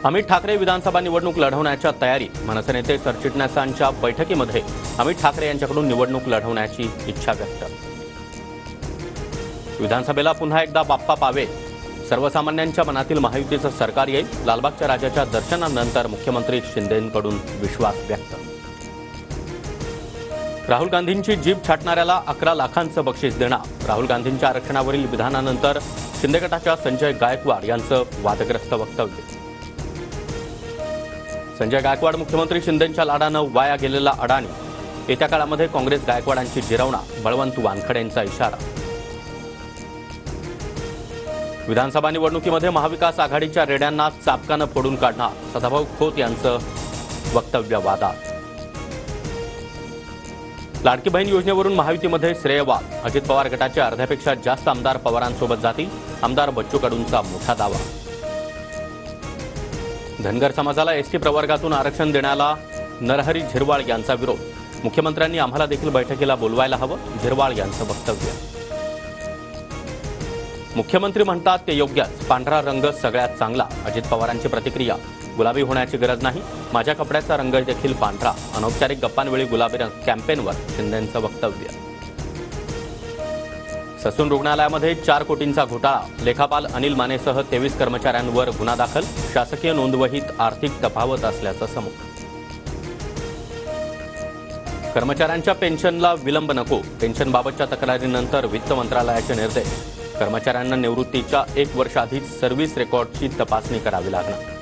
अमित ठाकरे विधानसभा निवडणूक लढवण्याच्या तयारी मनसे नेते सरचिटणीसांच्या बैठकीमध्ये अमित ठाकरे यांच्याकडून निवडणूक लढवण्याची इच्छा व्यक्त। विधानसभेला पुन्हा एकदा बाप्पा पावे, सर्वसामान्यांच्या मनातील महायुतीचं सरकार येईल, लालबागच्या राजाच्या दर्शनानंतर मुख्यमंत्री शिंदेंकडून विश्वास व्यक्त। राहुल गांधींची जीभ छाटणाऱ्याला 11 लाखांचं बक्षीस देणार, राहुल गांधींच्या आरक्षणावरील विधानानंतर शिंदे गटाच्या संजय गायकवाड यांचं वादग्रस्त वक्तव्य। संजय गायकवाड मुख्यमंत्री शिंदेंच्या लाडानं वाया गेलेला अडाणी, येत्या काळामध्ये काँग्रेस गायकवाडांची जिरवणार, बळवंत वानखडेंचा इशारा। विधानसभा निवडणुकीमध्ये महाविकास आघाडीच्या रेड्यांना चापकानं फोडून काढणार, सदाभाऊ खोत यांचं वक्तव्य वादात। लाडकी बहीण योजनेवरून महायुतीमध्ये श्रेयवाद, अजित पवार गटाचे अर्ध्यापेक्षा जास्त आमदार पवारांसोबत जातील, आमदार बच्चू कडूंचा मोठा दावा। धनगर समाजाला एसटी प्रवर्गातून आरक्षण देण्याला नरहरी झिरवाळ यांचा विरोध, मुख्यमंत्र्यांनी आम्हाला देखील बैठकीला बोलवायला हवं, झिरवाळ यांचं वक्तव्य। मुख्यमंत्री म्हणतात ते योग्यच, पांढरा रंग सगळ्यात चांगला, अजित पवारांची प्रतिक्रिया, गुलाबी होण्याची गरज नाही, माझ्या कपड्याचा रंग देखील पांढरा, अनौपचारिक गप्पांवेळी गुलाबी रंग कॅम्पेनवर शिंदेंचं वक्तव्य। ससून रुग्णालयामध्ये 4 कोटींचा घोटाळा, लेखापाल अनिल मानेसह 23 कर्मचाऱ्यांवर गुन्हा दाखल, शासकीय नोंदवहीत आर्थिक तफावत असल्याचं समोर। कर्मचाऱ्यांच्या पेन्शनला विलंब नको, पेन्शनबाबतच्या तक्रारीनंतर वित्त मंत्रालयाचे निर्देश, कर्मचाऱ्यांना निवृत्तीच्या 1 वर्ष आधीच सर्व्हिस रेकॉर्डची तपासणी करावी लागणार।